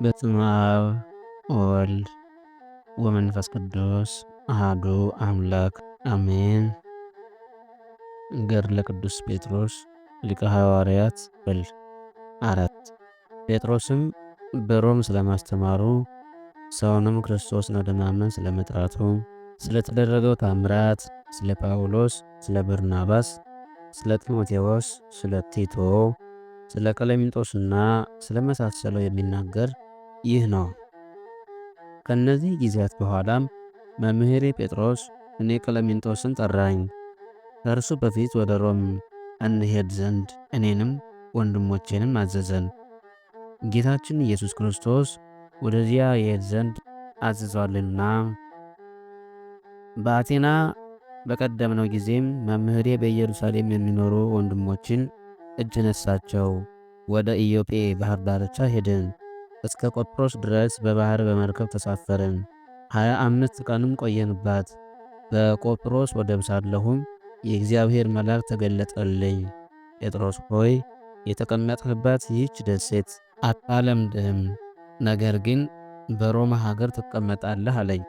በስመ አብ ወወልድ ወመንፈስ ቅዱስ አሐዱ አምላክ አሜን። ገድለ ቅዱስ ጴጥሮስ ሊቀ ሐዋርያት ክፍል 4 ጴጥሮስም በሮም ስለማስተማሩ፣ ሰውንም ክርስቶስን ወደ ማመን ስለመጥራቱ፣ ስለተደረገው ታምራት፣ ስለ ጳውሎስ፣ ስለ በርናባስ፣ ስለ ጢሞቴዎስ፣ ስለ ቲቶ፣ ስለ ቀለሚንጦስና ስለመሳሰለው የሚናገር ይህ ነው። ከነዚህ ጊዜያት በኋላም መምህሬ ጴጥሮስ እኔ ቀለሚንጦስን ጠራኝ፣ ከእርሱ በፊት ወደ ሮም እንሄድ ዘንድ እኔንም ወንድሞቼንም አዘዘን። ጌታችን ኢየሱስ ክርስቶስ ወደዚያ ይሄድ ዘንድ አዝዟልና። በአቴና በቀደምነው ጊዜም መምህሬ በኢየሩሳሌም የሚኖሩ ወንድሞችን እጅ ነሳቸው። ወደ ኢዮጴ ባህር ዳርቻ ሄድን። እስከ ቆጵሮስ ድረስ በባህር በመርከብ ተሳፈርን። 25 ቀንም ቆየንባት። በቆጵሮስ ወደብ ሳለሁም የእግዚአብሔር መልአክ ተገለጠልኝ። ጴጥሮስ ሆይ የተቀመጥህባት ይህች ደሴት አታለምድህም፣ ነገር ግን በሮማ ሀገር ትቀመጣለህ አለኝ።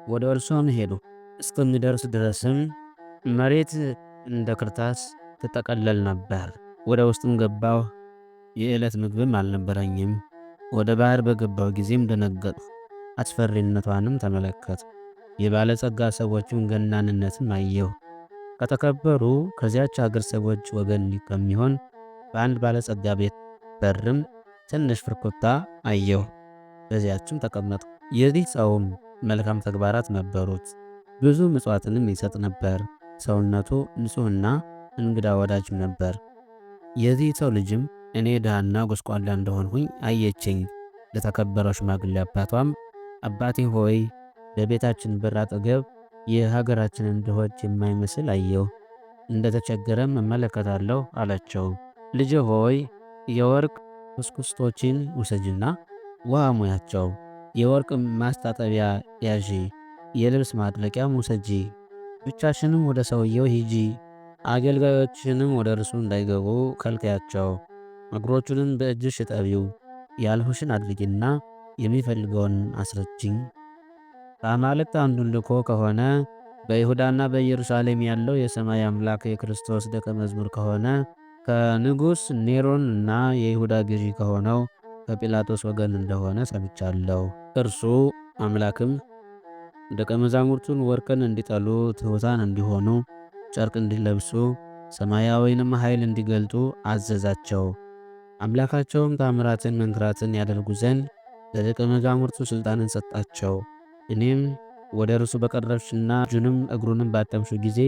ወደ እርሷም ሄዱ። እስከሚደርስ ድረስም መሬት እንደ ክርታስ ትጠቀለል ነበር። ወደ ውስጥም ገባሁ። የዕለት ምግብም አልነበረኝም። ወደ ባህር በገባሁ ጊዜም ደነገጥሁ፣ አስፈሪነቷንም ተመለከቱ። የባለጸጋ ሰዎችም ገናንነትም አየሁ። ከተከበሩ ከዚያች አገር ሰዎች ወገን ከሚሆን በአንድ ባለጸጋ ቤት በርም ትንሽ ፍርኩታ አየሁ። በዚያችም ተቀመጥሁ። የዚህ ሰውም መልካም ተግባራት ነበሩት። ብዙ ምጽዋትንም ይሰጥ ነበር። ሰውነቱ ንጹሕና እንግዳ ወዳጅም ነበር። የዚህ ሰው ልጅም እኔ ድሃና ጎስቋላ እንደሆንሁኝ አየችኝ። ለተከበረው ሽማግሌ አባቷም አባቴ ሆይ በቤታችን በር አጠገብ የሀገራችንን ድሆች የማይመስል አየሁ፣ እንደተቸገረም እመለከታለሁ አላቸው። ልጄ ሆይ የወርቅ ኩስኩስቶችን ውሰጅና ውሃ ሙያቸው፣ የወርቅ ማስታጠቢያ ያዢ፣ የልብስ ማጥለቂያም ውሰጂ። ብቻሽንም ወደ ሰውየው ሂጂ፣ አገልጋዮችንም ወደ እርሱ እንዳይገቡ ከልክያቸው። እግሮቹንም በእጅሽ እጠቢው፣ ያልሁሽን አድርጊና የሚፈልገውን አስረጅኝ። ከአማልክት አንዱን ልኮ ከሆነ በይሁዳና በኢየሩሳሌም ያለው የሰማይ አምላክ የክርስቶስ ደቀ መዝሙር ከሆነ ከንጉሥ ኔሮን እና የይሁዳ ገዢ ከሆነው ከጲላጦስ ወገን እንደሆነ ሰምቻለሁ። እርሱ አምላክም ደቀ መዛሙርቱን ወርቅን እንዲጠሉ፣ ትሑታን እንዲሆኑ፣ ጨርቅ እንዲለብሱ፣ ሰማያዊንም ኃይል እንዲገልጡ አዘዛቸው። አምላካቸውም ታምራትን መንክራትን ያደርጉ ዘንድ ለደቀ መዛሙርቱ ሥልጣንን ሰጣቸው። እኔም ወደ እርሱ በቀረብሽና እጁንም እግሩንም ባጠብሹ ጊዜ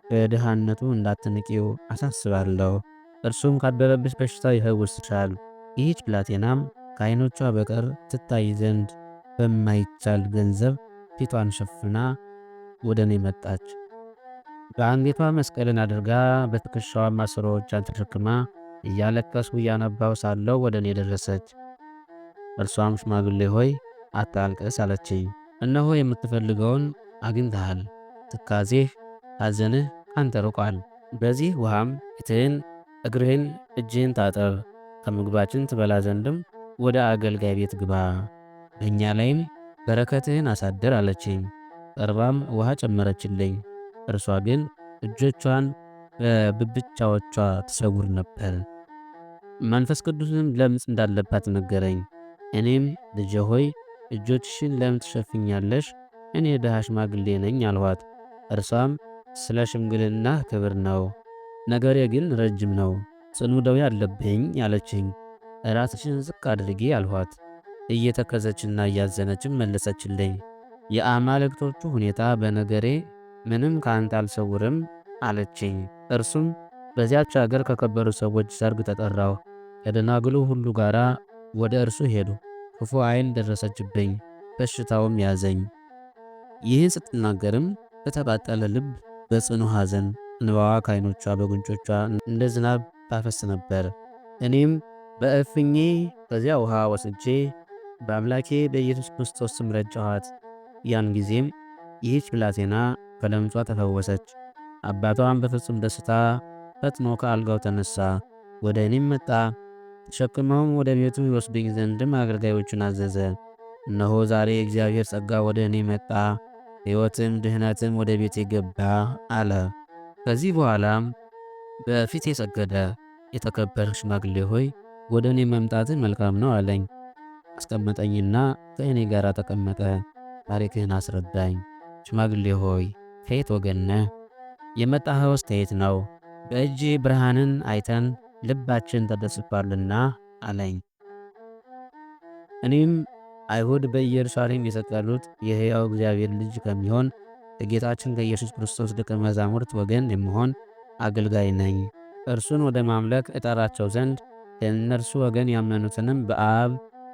በድሃነቱ እንዳትንቂው አሳስባለሁ። እርሱም ካደረብሽ በሽታ ይፈውስሻል። ይህች ብላቴናም ከዓይኖቿ በቀር ትታይ ዘንድ በማይቻል ገንዘብ ፊቷን ሸፍና ወደ እኔ መጣች። በአንገቷ መስቀልን አድርጋ በትከሻዋ ማሰሮዎቿን ተሸክማ እያለቀስኩ እያነባሁ ሳለሁ ወደ እኔ ደረሰች። እርሷም ሽማግሌ ሆይ አታልቅስ አለችኝ። እነሆ የምትፈልገውን አግኝተሃል፣ ትካዜህ ሐዘንህ ካንተ ርቋል። በዚህ ውሃም ፊትህን እግርህን እጅህን ታጠብ፣ ከምግባችን ትበላ ዘንድም ወደ አገልጋይ ቤት ግባ፣ በእኛ ላይም በረከትህን አሳድር አለችኝ። ቀርባም ውሃ ጨመረችልኝ። እርሷ ግን እጆቿን በብብቻዎቿ ትሰውር ነበር። መንፈስ ቅዱስም ለምጽ እንዳለባት ነገረኝ። እኔም ልጄ ሆይ እጆችሽን ለምን ትሸፍኛለሽ? እኔ ድሃ ሽማግሌ ነኝ አልኋት። እርሷም ስለ ሽምግልና ክብር ነው፣ ነገሬ ግን ረጅም ነው፣ ጽኑ ደዌ አለብኝ አለችኝ። ራስሽን ዝቅ አድርጊ አልኋት። እየተከዘችና እያዘነችም መለሰችልኝ። የአማልክቶቹ ሁኔታ በነገሬ ምንም ከአንተ አልሰውርም አለችኝ። እርሱም በዚያች አገር ከከበሩ ሰዎች ሰርግ ተጠራሁ። ከደናግሉ ሁሉ ጋር ወደ እርሱ ሄዱ። ክፉ ዓይን ደረሰችብኝ፣ በሽታውም ያዘኝ። ይህን ስትናገርም በተቃጠለ ልብ በጽኑ ሐዘን እንባዋ ከዓይኖቿ በጉንጮቿ እንደ ዝናብ ታፈስ ነበር። እኔም በእፍኜ ከዚያ ውሃ ወስጄ በአምላኬ በኢየሱስ ክርስቶስ ስም ረጨኋት። ያን ጊዜም ይህች ብላቴና ከለምጿ ተፈወሰች። አባቷም በፍጹም ደስታ ፈጥኖ ከአልጋው ተነሳ፣ ወደ እኔም መጣ። ተሸክመውም ወደ ቤቱ ይወስዱኝ ዘንድም አገልጋዮቹን አዘዘ። እነሆ ዛሬ የእግዚአብሔር ጸጋ ወደ እኔ መጣ፣ ሕይወትም ድህነትም ወደ ቤቴ ገባ አለ። ከዚህ በኋላም በፊቴ ሰገደ። የተከበረ ሽማግሌ ሆይ ወደ እኔ መምጣትህ መልካም ነው አለኝ። አስቀመጠኝና ከእኔ ጋር ተቀመጠ። ታሪክህን አስረዳኝ። ሽማግሌ ሆይ ከየት ወገን ነህ? የመጣኸውስ ከየት ነው? በእጅ ብርሃንን አይተን ልባችን ተደስቷልና አለኝ። እኔም አይሁድ በኢየሩሳሌም የሰቀሉት የሕያው እግዚአብሔር ልጅ ከሚሆን ከጌታችን ከኢየሱስ ክርስቶስ ደቀ መዛሙርት ወገን የምሆን አገልጋይ ነኝ። እርሱን ወደ ማምለክ እጠራቸው ዘንድ ከእነርሱ ወገን ያመኑትንም በአብ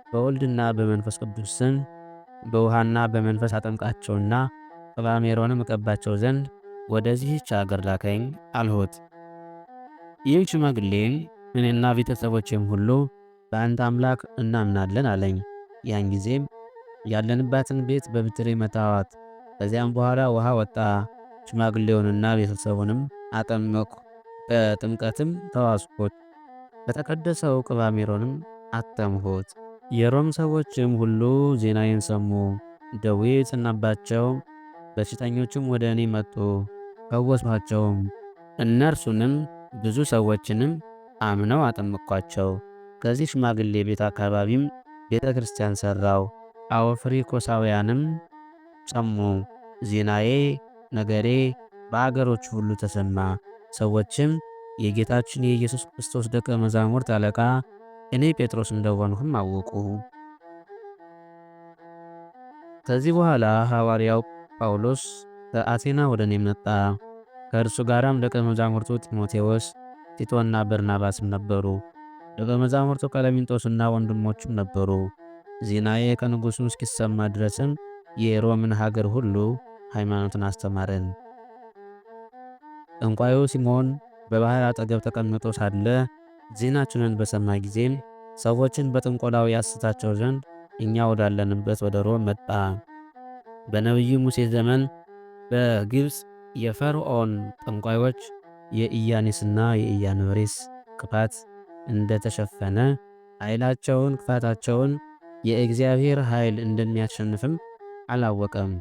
በወልድና በመንፈስ ቅዱስ ስም በውሃና በመንፈስ አጠምቃቸውና ቅባ ሜሮንም እቀባቸው ዘንድ ወደዚህች አገር ላከኝ አልሁት። ይህ ሽማግሌም እኔና ቤተሰቦቼም ሁሉ በአንድ አምላክ እናምናለን አለኝ። ያን ጊዜም ያለንባትን ቤት በብትሬ መታዋት። ከዚያም በኋላ ውሃ ወጣ። ሽማግሌውንና ቤተሰቡንም አጠመቅሁ። በጥምቀትም ተዋስኩት። በተቀደሰው ቅባ ሜሮንም አተምሁት። የሮም ሰዎችም ሁሉ ዜናዬን ሰሙ። ደዌ የጸናባቸው በሽተኞችም ወደ እኔ መጡ፣ ፈወስኋቸውም። እነርሱንም ብዙ ሰዎችንም አምነው አጠመቅኳቸው። ከዚህ ሽማግሌ ቤት አካባቢም ቤተ ክርስቲያን ሠራው። አውፍሪኮሳውያንም ሰሙ። ዜናዬ ነገሬ በአገሮች ሁሉ ተሰማ። ሰዎችም የጌታችን የኢየሱስ ክርስቶስ ደቀ መዛሙርት አለቃ እኔ ጴጥሮስ እንደሆንሁም አወቁ። ከዚህ በኋላ ሐዋርያው ጳውሎስ ከአቴና ወደ እኔ መጣ። ከእርሱ ጋራም ደቀ መዛሙርቱ ጢሞቴዎስ፣ ቲቶና በርናባስም ነበሩ። ደቀ መዛሙርቱ ቀለሚንጦስና ወንድሞቹም ነበሩ። ዜናዬ ከንጉሡ እስኪሰማ ድረስም የሮምን ሀገር ሁሉ ሃይማኖትን አስተማረን። ጠንቋዩ ሲሞን በባህር አጠገብ ተቀምጦ ሳለ ዜናችንን በሰማ ጊዜም ሰዎችን በጥንቆላው ያስታቸው ዘንድ እኛ ወዳለንበት ወደ ሮም መጣ። በነቢዩ ሙሴ ዘመን በግብፅ የፈርዖን ጠንቋዮች የኢያኔስና የኢያንበሬስ ክፋት እንደተሸፈነ ኃይላቸውን ክፋታቸውን የእግዚአብሔር ኃይል እንደሚያሸንፍም አላወቀም።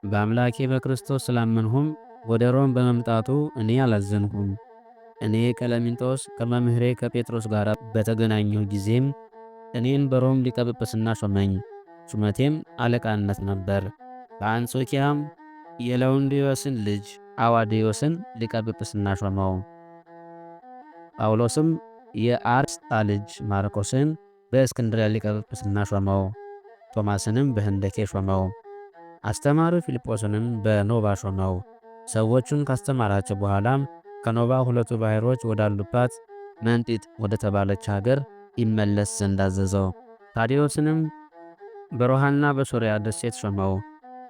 በአምላኬ በክርስቶስ ስላመንሁም ወደ ሮም በመምጣቱ እኔ አላዘንሁም። እኔ ቀለሚንጦስ ከመምህሬ ከጴጥሮስ ጋር በተገናኘሁ ጊዜም እኔን በሮም ሊቀ ጵጵስና ሾመኝ። ሹመቴም አለቃነት ነበር። በአንጾኪያም የለውንዲዮስን ልጅ አዋዴዎስን ሊቀ ጵጵስና ሾመው። ጳውሎስም የአርስጣ ልጅ ማርቆስን በእስክንድርያ ሊቀ ጵጵስና ሾመው። ቶማስንም በህንደኬ ሾመው። አስተማሪው ፊልጶስንም በኖባ ሾመው። ሰዎቹን ካስተማራቸው በኋላም ከኖባ ሁለቱ ባሕሮች ወዳሉባት መንጢጥ ወደ ተባለች ሀገር ይመለስ ዘንድ አዘዘው። ታዲዮስንም በሮሃና በሶርያ ደሴት ሾመው።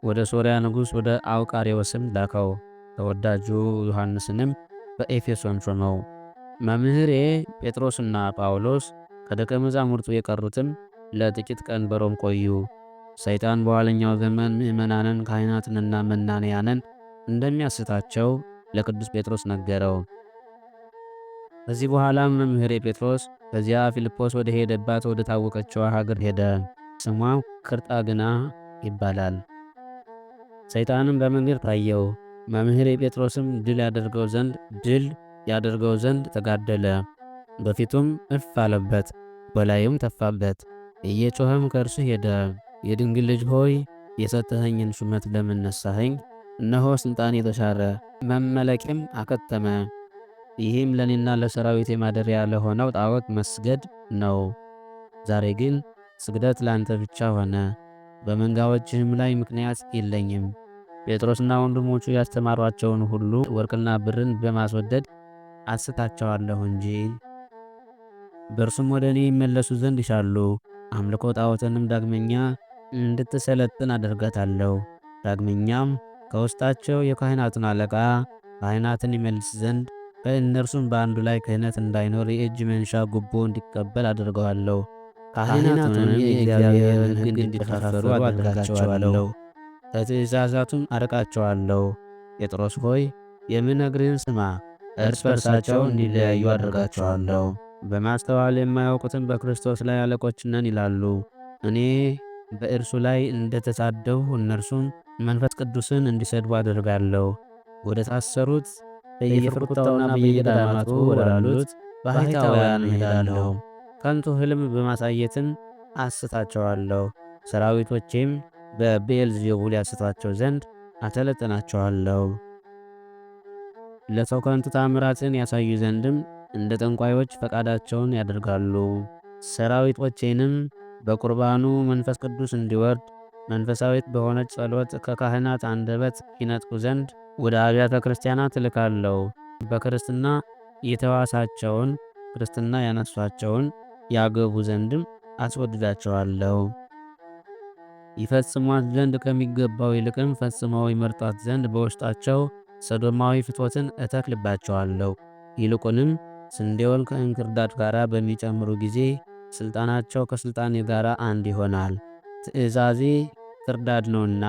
ወደ ሶርያ ንጉሥ ወደ አውቃሪዎስም ላከው። ተወዳጁ ዮሐንስንም በኤፌሶን ሾመው። መምህሬ ጴጥሮስና ጳውሎስ ከደቀ መዛሙርቱ የቀሩትም ለጥቂት ቀን በሮም ቆዩ። ሰይጣን በኋለኛው ዘመን ምእመናንን ካህናትንና መናንያንን እንደሚያስታቸው ለቅዱስ ጴጥሮስ ነገረው። ከዚህ በኋላም መምህሬ ጴጥሮስ ከዚያ ፊልጶስ ወደ ሄደባት ወደ ታወቀችዋ ሀገር ሄደ። ስሟም ቅርጣግና ይባላል። ሰይጣንም በመንገድ ታየው። መምህሬ ጴጥሮስም ድል ያደርገው ዘንድ ተጋደለ። በፊቱም እፍ አለበት፣ በላዩም ተፋበት። እየጮኸም ከእርሱ ሄደ። የድንግል ልጅ ሆይ የሰጠኸኝን ሹመት ለምን ነሳኸኝ? እነሆ ስልጣን የተሻረ መመለኬም አከተመ። ይህም ለእኔና ለሰራዊት ማደሪያ ለሆነው ጣዖት መስገድ ነው። ዛሬ ግን ስግደት ላንተ ብቻ ሆነ፣ በመንጋዎችህም ላይ ምክንያት የለኝም። ጴጥሮስና ወንድሞቹ ያስተማሯቸውን ሁሉ ወርቅና ብርን በማስወደድ አስታቸዋለሁ እንጂ። በእርሱም ወደ እኔ ይመለሱ ዘንድ ይሻሉ። አምልኮ ጣዖትንም ዳግመኛ እንድትሰለጥን አደርጋታለሁ። ዳግመኛም ከውስጣቸው የካህናቱን አለቃ ካህናትን ይመልስ ዘንድ በእነርሱም በአንዱ ላይ ክህነት እንዳይኖር የእጅ መንሻ ጉቦ እንዲቀበል አድርገዋለሁ። ካህናቱንም የእግዚአብሔርን ሕግ እንዲዳፈሩ አደርጋቸዋለሁ፣ ከትእዛዛቱም አርቃቸዋለሁ። ጴጥሮስ ሆይ የምነግርህን ስማ፣ እርስ በርሳቸው እንዲለያዩ አደርጋቸዋለሁ። በማስተዋል የማያውቁትን በክርስቶስ ላይ አለቆች ነን ይላሉ። እኔ በእርሱ ላይ እንደተሳደብሁ እነርሱም መንፈስ ቅዱስን እንዲሰድቡ አደርጋለሁ። ወደ ታሰሩት በየፍርኩታውና በየገዳማቱ ወዳሉት ባሕታውያን እሄዳለሁ። ከንቱ ሕልም በማሳየትም አስታቸዋለሁ። ሰራዊቶቼም በብዔልዜቡል ያስቷቸው ዘንድ አሰለጥናቸዋለሁ። ለሰው ከንቱ ተአምራትን ያሳዩ ዘንድም እንደ ጠንቋዮች ፈቃዳቸውን ያደርጋሉ። ሰራዊቶቼንም በቁርባኑ መንፈስ ቅዱስ እንዲወርድ መንፈሳዊት በሆነች ጸሎት ከካህናት አንደበት ይነጥቁ ዘንድ ወደ አብያተ ክርስቲያናት እልካለሁ። በክርስትና የተዋሳቸውን ክርስትና ያነሷቸውን ያገቡ ዘንድም አስወድዳቸዋለሁ። ይፈጽሟት ዘንድ ከሚገባው ይልቅም ፈጽመው ይመርጧት ዘንድ በውስጣቸው ሰዶማዊ ፍትወትን እተክልባቸዋለሁ። ይልቁንም ስንዴውን ከእንክርዳድ ጋር በሚጨምሩ ጊዜ ሥልጣናቸው ከሥልጣኔ ጋር አንድ ይሆናል። ትእዛዜ ክርዳድ ነውና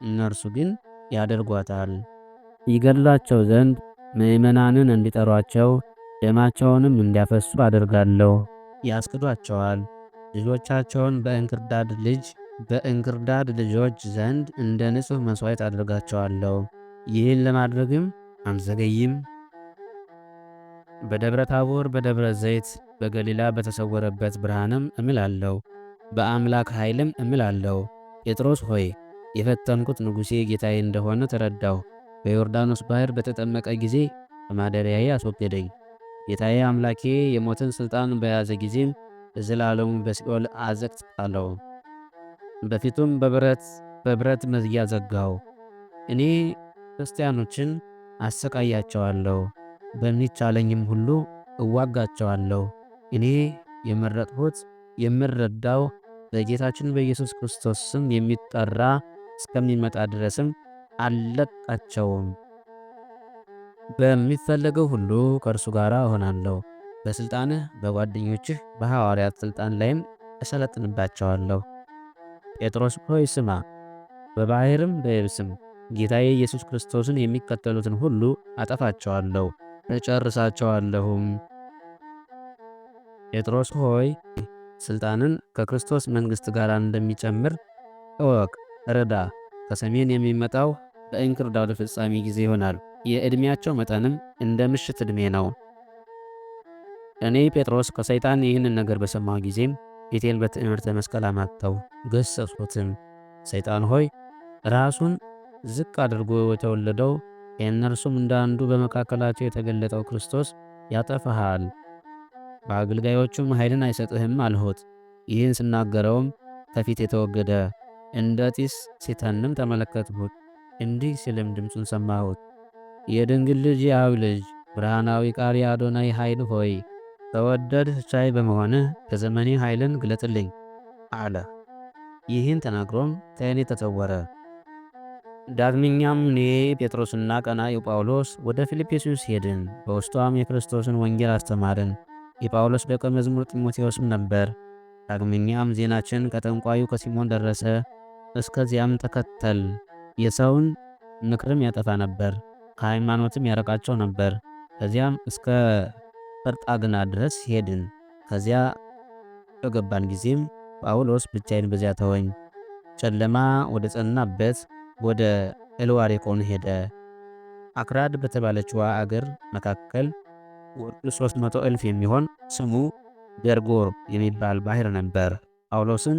እነርሱ ግን ያደርጓታል። ይገድሏቸው ዘንድ ምእመናንን እንዲጠሯቸው ደማቸውንም እንዲያፈሱ አደርጋለሁ። ያስክዷቸዋል። ልጆቻቸውን በእንክርዳድ ልጆች ዘንድ እንደ ንጹሕ መሥዋዕት አደርጋቸዋለሁ። ይህን ለማድረግም አንዘገይም። በደብረ ታቦር፣ በደብረ ዘይት፣ በገሊላ በተሰወረበት ብርሃንም እምላለሁ፣ በአምላክ ኃይልም እምላለሁ። ጴጥሮስ ሆይ የፈተንኩት ንጉሴ ጌታዬ እንደሆነ ተረዳሁ። በዮርዳኖስ ባሕር በተጠመቀ ጊዜ ከማደሪያዬ አስወገደኝ። ጌታዬ አምላኬ የሞትን ሥልጣን በያዘ ጊዜም ለዘላለሙ በሲኦል አዘቅት ጣለው። በፊቱም በብረት መዝጊያ ዘጋው። እኔ ክርስቲያኖችን አሰቃያቸዋለሁ፣ በሚቻለኝም ሁሉ እዋጋቸዋለሁ። እኔ የመረጥሁት የምረዳው በጌታችን በኢየሱስ ክርስቶስ ስም የሚጠራ እስከሚመጣ ድረስም አልለቃቸውም። በሚፈለገው ሁሉ ከእርሱ ጋር እሆናለሁ። በሥልጣንህ በጓደኞችህ በሐዋርያት ሥልጣን ላይም እሰለጥንባቸዋለሁ። ጴጥሮስ ሆይ ስማ፣ በባሕርም በየብስም ጌታዬ ኢየሱስ ክርስቶስን የሚከተሉትን ሁሉ አጠፋቸዋለሁ፣ እጨርሳቸዋለሁም። ጴጥሮስ ሆይ ሥልጣንን ከክርስቶስ መንግሥት ጋር እንደሚጨምር እወቅ፣ እርዳ። ከሰሜን የሚመጣው በእንክርዳዱ ፍጻሜ ጊዜ ይሆናል። የዕድሜያቸው መጠንም እንደ ምሽት ዕድሜ ነው። እኔ ጴጥሮስ ከሰይጣን ይህንን ነገር በሰማሁ ጊዜም ፊቴን በትዕምርተ መስቀል አማተው ገሰጽሁትም። ሰይጣን ሆይ ራሱን ዝቅ አድርጎ የተወለደው ከእነርሱም እንደ አንዱ በመካከላቸው የተገለጠው ክርስቶስ ያጠፋሃል፣ በአገልጋዮቹም ኃይልን አይሰጥህም አልሁት። ይህን ስናገረውም ከፊት የተወገደ እንደ ጢስ ሲተንም ተመለከትሁት። እንዲህ ሲልም ድምፁን ሰማሁት። የድንግል ልጅ የአብ ልጅ ብርሃናዊ ቃል የአዶናይ ኃይል ሆይ ተወደድህ ቻይ በመሆንህ ከዘመኔ ኃይልን ግለጥልኝ አለ። ይህን ተናግሮም ከእኔ ተሰወረ። ዳግመኛም እኔ ጴጥሮስና ቀናኢው ጳውሎስ ወደ ፊልጵስዩስ ሄድን። በውስጧም የክርስቶስን ወንጌል አስተማርን። የጳውሎስ ደቀ መዝሙር ጢሞቴዎስም ነበር። ዳግመኛም ዜናችን ከጠንቋዩ ከሲሞን ደረሰ። እስከዚያም ተከተል። የሰውን ምክርም ያጠፋ ነበር፣ ከሃይማኖትም ያረቃቸው ነበር። ከዚያም እስከ ፈርጣግና ድረስ ሄድን። ከዚያ በገባን ጊዜም ጳውሎስ ብቻዬን በዚያ ተወኝ። ጨለማ ወደ ጸናበት ወደ ኤልዋሬቆን ሄደ። አክራድ በተባለችዋ አገር መካከል ወደ 300,000 የሚሆን ስሙ ደርጎር የሚባል ባሕር ነበር። ጳውሎስን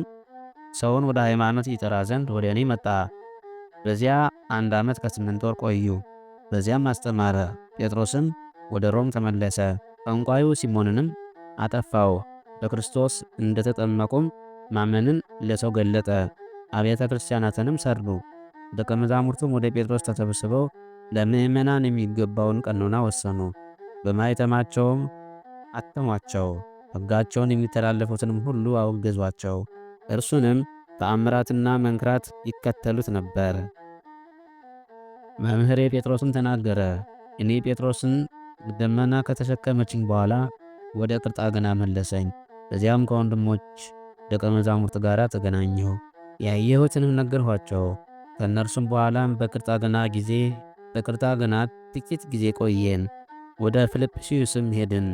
ሰውን ወደ ሃይማኖት ይጠራ ዘንድ ወደ እኔ መጣ። በዚያ 1 ዓመት ከ8 ወር ቆዩ። በዚያም አስተማረ። ጴጥሮስም ወደ ሮም ተመለሰ። ጠንቋዩ ሲሞንንም አጠፋው። በክርስቶስ እንደተጠመቁም ማመንን ለሰው ገለጠ። አብያተ ክርስቲያናትንም ሰሩ። ደቀ መዛሙርቱም ወደ ጴጥሮስ ተሰብስበው ለምእመናን የሚገባውን ቀኖና ወሰኑ። በማኅተማቸውም አተሟቸው። ሕጋቸውን የሚተላለፉትንም ሁሉ አወገዟቸው። እርሱንም ተአምራትና መንክራት ይከተሉት ነበር። መምህሬ ጴጥሮስን ተናገረ። እኔ ጴጥሮስን ደመና ከተሸከመችኝ በኋላ ወደ ቅርጣግና መለሰኝ። በዚያም ከወንድሞች ደቀ መዛሙርት ጋር ተገናኘሁ። ያየሁትንም ነገርኋቸው። ከእነርሱም በኋላም በቅርጣግና ጥቂት ጊዜ ቆየን። ወደ ፊልጵስዩስም ሄድን።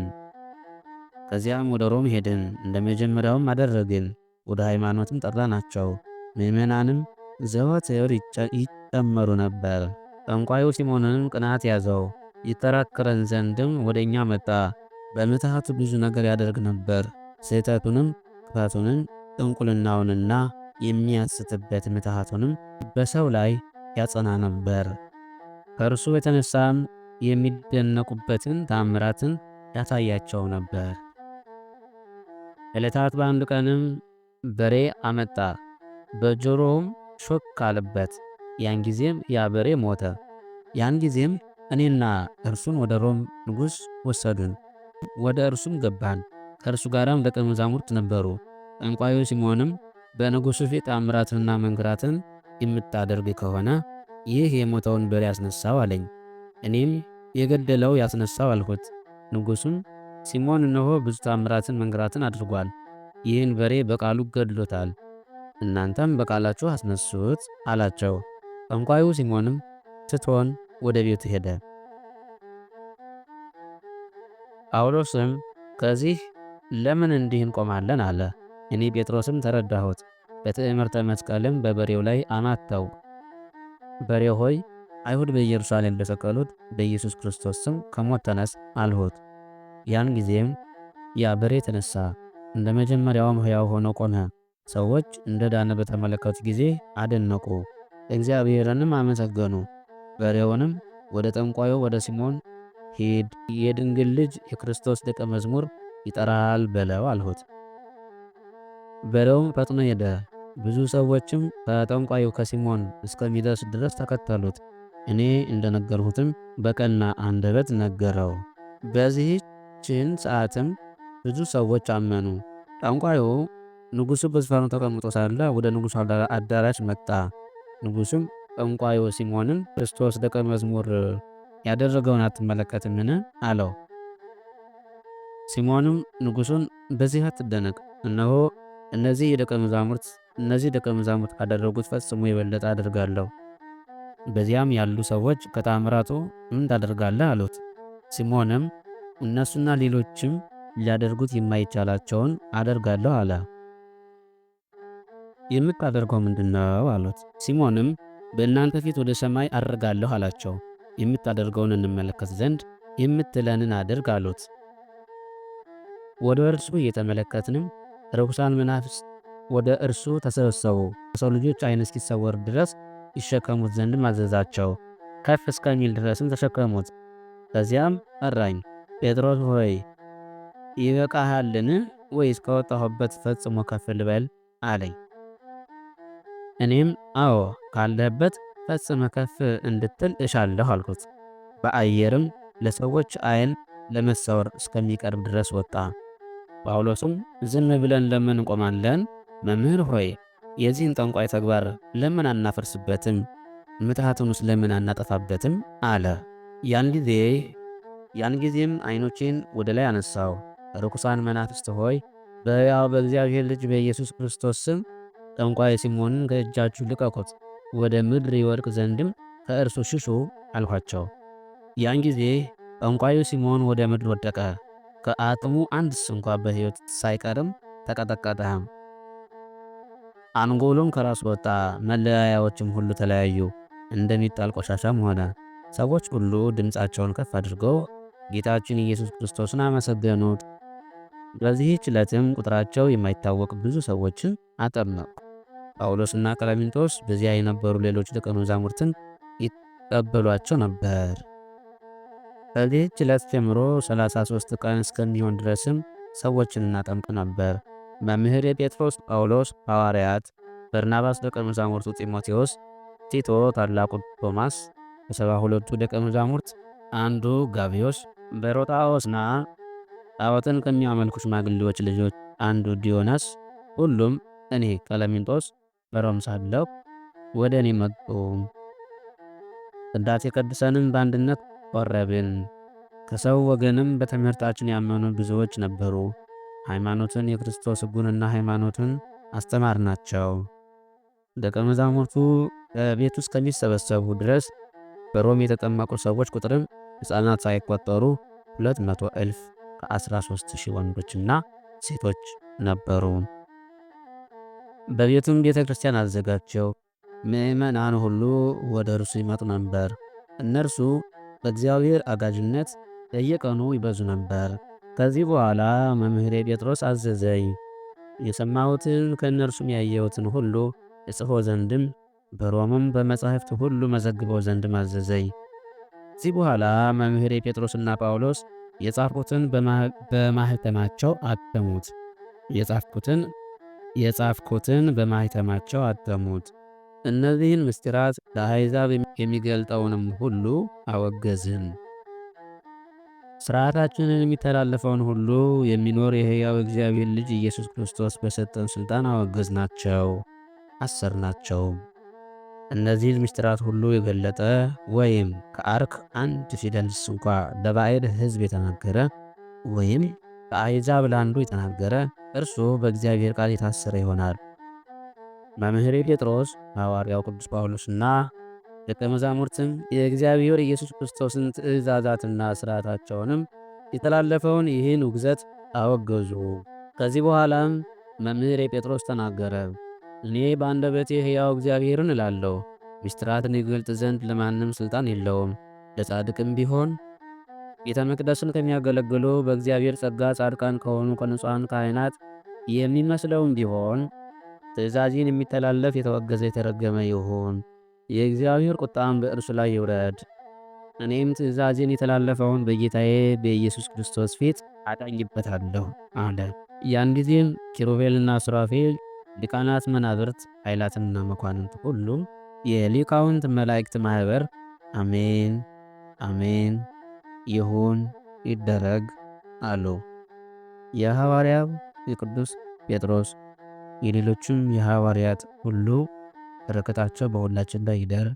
ከዚያም ወደ ሮም ሄድን። እንደ መጀመሪያውም አደረግን። ወደ ሃይማኖትም ጠራናቸው። ምእመናንም ዘወትር ይጨመሩ ነበር። ጠንቋዩ ሲሞንንም ቅናት ያዘው። ይከራከረን ዘንድም ወደ እኛ መጣ። በምትሃቱ ብዙ ነገር ያደርግ ነበር። ስህተቱንም፣ ክፋቱንም፣ ጥንቁልናውንና የሚያስትበት ምትሃቱንም በሰው ላይ ያጸና ነበር። ከእርሱ የተነሳም የሚደነቁበትን ታምራትን ያሳያቸው ነበር። ዕለታት በአንድ ቀንም በሬ አመጣ። በጆሮውም ሾክ አለበት። ያን ጊዜም ያ በሬ ሞተ። ያን ጊዜም እኔና እርሱን ወደ ሮም ንጉሥ ወሰዱን። ወደ እርሱም ገባን። ከእርሱ ጋራም ደቀ መዛሙርት ነበሩ። ጠንቋዩ ሲሞንም በንጉሡ ፊት ተአምራትንና መንክራትን የምታደርግ ከሆነ ይህ የሞተውን በሬ ያስነሳው አለኝ። እኔም የገደለው ያስነሳው አልሁት። ንጉሡም ሲሞን እነሆ ብዙ ተአምራትን መንክራትን አድርጓል። ይህን በሬ በቃሉ ገድሎታል። እናንተም በቃላችሁ አስነሱት አላቸው። ጠንቋዩ ሲሞንም ትቶን ወደ ቤቱ ሄደ። ጳውሎስም ከዚህ ለምን እንዲህ እንቆማለን አለ። እኔ ጴጥሮስም ተረዳሁት። በትዕምርተ መስቀልም በበሬው ላይ አማተው። በሬው ሆይ አይሁድ በኢየሩሳሌም በሰቀሉት በኢየሱስ ክርስቶስ ስም ከሞት ተነስ አልሁት። ያን ጊዜም ያ በሬ ተነሳ፣ እንደ መጀመሪያውም ሕያው ሆኖ ቆመ። ሰዎች እንደ ዳነ በተመለከቱ ጊዜ አደነቁ፣ እግዚአብሔርንም አመሰገኑ። በሬውንም ወደ ጠንቋዩ ወደ ሲሞን ሂድ፣ የድንግል ልጅ የክርስቶስ ደቀ መዝሙር ይጠራሃል በለው አልሁት። በሬውም ፈጥኖ ሄደ። ብዙ ሰዎችም ከጠንቋዩ ከሲሞን እስከሚደርስ ድረስ ተከተሉት። እኔ እንደነገርሁትም በቀና አንደበት ነገረው። በዚህችን ሰዓትም ብዙ ሰዎች አመኑ። ጠንቋዩ ንጉሡ በዙፋኑ ተቀምጦ ሳለ ወደ ንጉሡ አዳራሽ መጣ። ንጉሡም ጠንቋዩ ሲሞንን ክርስቶስ ደቀ መዝሙር ያደረገውን አትመለከትምን? አለው። ሲሞንም ንጉሡን በዚህ አትደነቅ፣ እነሆ እነዚህ ደቀ መዛሙርት ካደረጉት ፈጽሞ የበለጠ አደርጋለሁ። በዚያም ያሉ ሰዎች ከተአምራቱ ምን ታደርጋለህ አሉት። ሲሞንም እነሱና ሌሎችም ሊያደርጉት የማይቻላቸውን አደርጋለሁ አለ። የምታደርገው ምንድነው አሉት። ሲሞንም በእናንተ ፊት ወደ ሰማይ አድርጋለሁ አላቸው። የምታደርገውን እንመለከት ዘንድ የምትለንን አድርግ አሉት። ወደ እርሱ እየተመለከትንም ርኩሳን መናፍስት ወደ እርሱ ተሰበሰቡ። ከሰው ልጆች ዓይን እስኪሰወር ድረስ ይሸከሙት ዘንድም አዘዛቸው። ከፍ እስከሚል ድረስም ተሸከሙት። ከዚያም ጠራኝ። ጴጥሮስ ሆይ ይበቃሃልን? ወይስ ከወጣሁበት ፈጽሞ ከፍ ልበል አለኝ። እኔም አዎ ካለህበት ፈጽመ ከፍ እንድትል እሻለሁ አልኩት። በአየርም ለሰዎች ዓይን ለመሰወር እስከሚቀርብ ድረስ ወጣ። ጳውሎስም ዝም ብለን ለምን እንቆማለን? መምህር ሆይ የዚህን ጠንቋይ ተግባር ለምን አናፈርስበትም? ምትሃቱንስ ለምን አናጠፋበትም? አለ። ያን ጊዜም ዓይኖቼን ወደ ላይ አነሳው። ርኩሳን መናፍስት ሆይ በሕያው በእግዚአብሔር ልጅ በኢየሱስ ክርስቶስ ስም ጠንቋይ ሲሞንን ከእጃችሁ ልቀቁት፣ ወደ ምድር ይወድቅ ዘንድም ከእርሱ ሽሹ አልኋቸው። ያን ጊዜ ጠንቋዩ ሲሞን ወደ ምድር ወደቀ። ከአጥሙ አንድስ እንኳ በሕይወት ሳይቀርም ተቀጠቀጠ። አንጎሉም ከራሱ ወጣ፣ መለያያዎችም ሁሉ ተለያዩ፣ እንደሚጣል ቆሻሻም ሆነ። ሰዎች ሁሉ ድምፃቸውን ከፍ አድርገው ጌታችን ኢየሱስ ክርስቶስን አመሰገኑት። በዚህች ዕለትም ቁጥራቸው የማይታወቅ ብዙ ሰዎችን አጠመቁ። ጳውሎስና ቀለሚንጦስ በዚያ የነበሩ ሌሎች ደቀ መዛሙርትን ይቀበሏቸው ነበር። ከዚህች ዕለት ጀምሮ 33 ቀን እስከሚሆን ድረስም ሰዎችን እናጠምቅ ነበር። መምህር ጴጥሮስ፣ ጳውሎስ ሐዋርያት፣ በርናባስ ደቀ መዛሙርቱ ጢሞቴዎስ፣ ቲቶ፣ ታላቁ ቶማስ፣ ከ72ቱ ደቀ መዛሙርት አንዱ ጋብዮስ፣ በሮጣዎስና ጣዖትን ከሚያመልኩ ሽማግሌዎች ልጆች አንዱ ዲዮናስ፣ ሁሉም እኔ ቀለሚንጦስ በሮም ሳለሁ ወደ እኔ መጡ። ቅዳሴ ቀድሰንም በአንድነት ቆረብን። ከሰው ወገንም በትምህርታችን ያመኑ ብዙዎች ነበሩ። ሃይማኖትን፣ የክርስቶስ ሕጉንና ሃይማኖትን አስተማርናቸው። ደቀ መዛሙርቱ በቤት ውስጥ ከሚሰበሰቡ ድረስ በሮም የተጠመቁ ሰዎች ቁጥርም ሕፃናት ሳይቆጠሩ 200,000 ከ13,000 ወንዶችና ሴቶች ነበሩ። በቤቱም ቤተ ክርስቲያን አዘጋጀው። ምእመናን ሁሉ ወደ እርሱ ይመጡ ነበር። እነርሱ በእግዚአብሔር አጋዥነት በየቀኑ ይበዙ ነበር። ከዚህ በኋላ መምህሬ ጴጥሮስ አዘዘኝ። የሰማሁትን ከእነርሱም ያየሁትን ሁሉ እጽፎ ዘንድም በሮምም በመጻሕፍት ሁሉ መዘግበው ዘንድም አዘዘኝ። ከዚህ በኋላ መምህሬ ጴጥሮስና ጳውሎስ የጻፍኩትን በማኅተማቸው አተሙት። የጻፍኩትን በማኅተማቸው አተሙት። እነዚህን ምስጢራት ለአሕዛብ የሚገልጠውንም ሁሉ አወገዝን። ሥርዓታችንን የሚተላለፈውን ሁሉ የሚኖር የሕያው እግዚአብሔር ልጅ ኢየሱስ ክርስቶስ በሰጠን ሥልጣን አወገዝናቸው፣ አሰርናቸው። እነዚህን ምስጢራት ሁሉ የገለጠ ወይም ከአርክ አንድ ፊደልስ እንኳ ለባዕድ ሕዝብ የተናገረ ወይም ከአሕዛብ ለአንዱ የተናገረ እርሱ በእግዚአብሔር ቃል የታሰረ ይሆናል። መምህሬ ጴጥሮስ፣ ሐዋርያው ቅዱስ ጳውሎስና ደቀ መዛሙርትም የእግዚአብሔር ኢየሱስ ክርስቶስን ትእዛዛትና ሥርዓታቸውንም የተላለፈውን ይህን ውግዘት አወገዙ። ከዚህ በኋላም መምህሬ ጴጥሮስ ተናገረ። እኔ በአንደበቴ ሕያው እግዚአብሔርን እላለሁ፣ ምስጢራትን ይገልጥ ዘንድ ለማንም ሥልጣን የለውም። ለጻድቅም ቢሆን ቤተ መቅደስን ከሚያገለግሉ በእግዚአብሔር ጸጋ ጻድቃን ከሆኑ ከንጹሐን ካህናት የሚመስለውም ቢሆን ትእዛዜን የሚተላለፍ የተወገዘ የተረገመ ይሁን። የእግዚአብሔር ቁጣም በእርሱ ላይ ይውረድ። እኔም ትእዛዜን የተላለፈውን በጌታዬ በኢየሱስ ክርስቶስ ፊት አዳኝበታለሁ አለ። ያን ጊዜም ኪሩቤልና ሱራፌል፣ ሊቃናት መናብርት፣ ኃይላትና መኳንንት ሁሉም የሊቃውንት መላእክት ማኅበር አሜን አሜን ይሁን ይደረግ አሉ። የሐዋርያው የቅዱስ ጴጥሮስ የሌሎችም የሐዋርያት ሁሉ በረከታቸው በሁላችን ላይ ይደር።